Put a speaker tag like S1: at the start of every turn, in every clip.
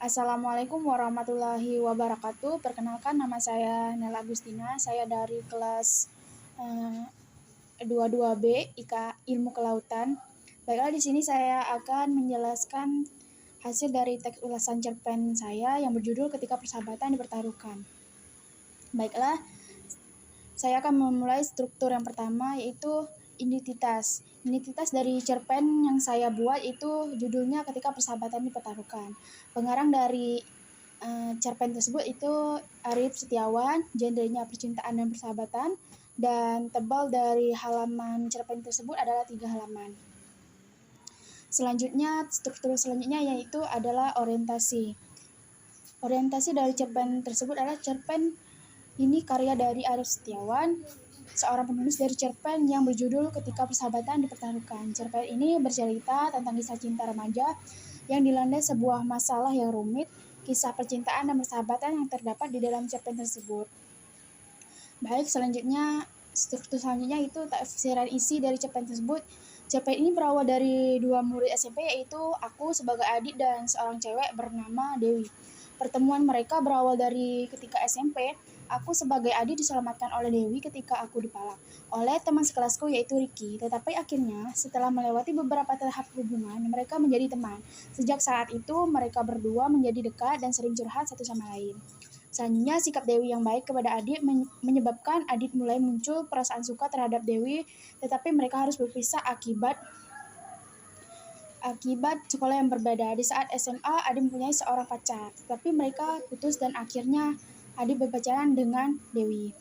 S1: Assalamualaikum warahmatullahi wabarakatuh. Perkenalkan, nama saya Nela Agustina. Saya dari kelas 22B IKA Ilmu Kelautan. Baiklah, di sini saya akan menjelaskan hasil dari teks ulasan cerpen saya yang berjudul Ketika Persahabatan Dipertaruhkan. Baiklah, saya akan memulai struktur yang pertama, yaitu identitas. Identitas dari cerpen yang saya buat itu judulnya Ketika Persahabatan Dipertaruhkan. Pengarang dari cerpen tersebut itu Arif Setiawan, genrenya percintaan dan persahabatan, dan tebal dari halaman cerpen tersebut adalah 3 halaman. Selanjutnya, struktur selanjutnya yaitu adalah orientasi. Orientasi dari cerpen tersebut adalah cerpen ini karya dari Arif Setiawan, seorang penulis dari cerpen yang berjudul Ketika Persahabatan Dipertaruhkan. Cerpen ini bercerita tentang kisah cinta remaja yang dilanda sebuah masalah yang rumit, kisah percintaan dan persahabatan yang terdapat di dalam cerpen tersebut. Baik, selanjutnya struktur selanjutnya itu tafsiran isi dari cerpen tersebut. Cerpen ini berawal dari 2 murid SMP, yaitu aku sebagai adik dan seorang cewek bernama Dewi. Pertemuan mereka berawal dari ketika SMP, aku sebagai adik diselamatkan oleh Dewi ketika aku dipalak oleh teman sekelasku yaitu Ricky. Tetapi akhirnya setelah melewati beberapa tahap hubungan, mereka menjadi teman. Sejak saat itu mereka berdua menjadi dekat dan sering curhat satu sama lain. Selanjutnya, sikap Dewi yang baik kepada Adit menyebabkan Adit mulai muncul perasaan suka terhadap Dewi, tetapi mereka harus berpisah akibat sekolah yang berbeda. Di saat SMA, Adit mempunyai seorang pacar, tetapi mereka putus dan akhirnya Adit berpacaran dengan Dewi.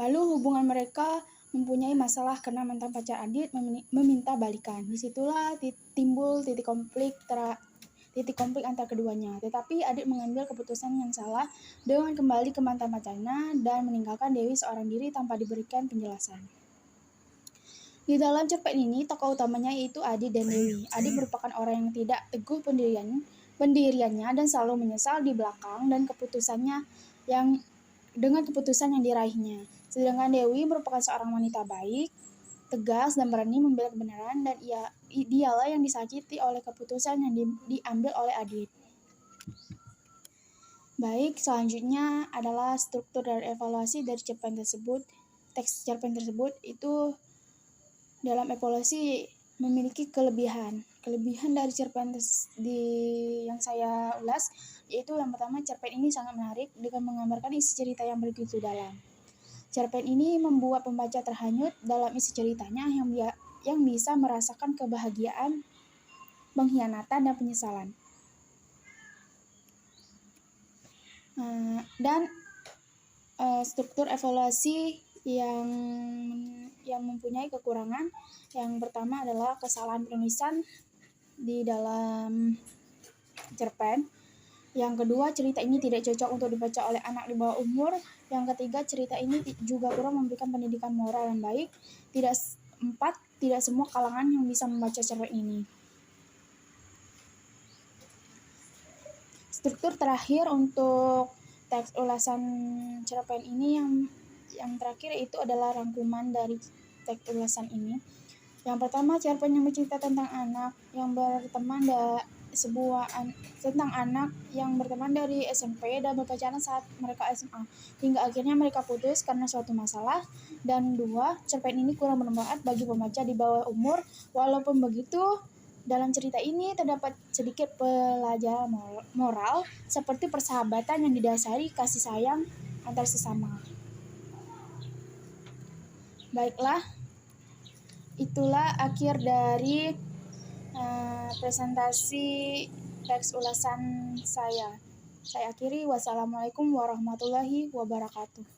S1: Lalu hubungan mereka mempunyai masalah karena mantan pacar Adit meminta balikan. Disitulah timbul titik konflik antar keduanya. Tetapi Adit mengambil keputusan yang salah dengan kembali ke mantan pacarnya dan meninggalkan Dewi seorang diri tanpa diberikan penjelasan. Di dalam cerpen ini, tokoh utamanya yaitu Adit dan Dewi. Adit merupakan orang yang tidak teguh pendiriannya dan selalu menyesal di belakang dan dengan keputusan yang diraihnya. Sedangkan Dewi merupakan seorang wanita baik, tegas dan berani membela kebenaran, dan dialah yang disakiti oleh keputusan yang diambil oleh Adit. Baik, selanjutnya adalah struktur dan evaluasi dari cerpen tersebut. Teks cerpen tersebut itu dalam evaluasi memiliki kelebihan. Kelebihan dari cerpen yang saya ulas yaitu yang pertama, cerpen ini sangat menarik dengan menggambarkan isi cerita yang begitu dalam. Cerpen ini membuat pembaca terhanyut dalam isi ceritanya yang bisa merasakan kebahagiaan, pengkhianatan, dan penyesalan. Dan struktur evaluasi yang mempunyai kekurangan. Yang pertama adalah kesalahan penulisan di dalam cerpen. Yang kedua, cerita ini tidak cocok untuk dibaca oleh anak di bawah umur. Yang ketiga, cerita ini juga kurang memberikan pendidikan moral yang baik. Tidak semua kalangan yang bisa membaca cerpen ini. Struktur terakhir untuk teks ulasan cerpen ini yang terakhir itu adalah rangkuman dari teks ulasan ini. Yang pertama, cerpen yang bercerita tentang anak yang berteman tentang anak yang berteman dari SMP dan berpacaran saat mereka SMA hingga akhirnya mereka putus karena suatu masalah. Dan 2, cerpen ini kurang bermanfaat bagi pembaca di bawah umur. Walaupun begitu, dalam cerita ini terdapat sedikit pelajaran moral seperti persahabatan yang didasari kasih sayang antar sesama. Baiklah, itulah akhir dari presentasi teks ulasan saya. Saya akhiri. Wassalamualaikum warahmatullahi wabarakatuh.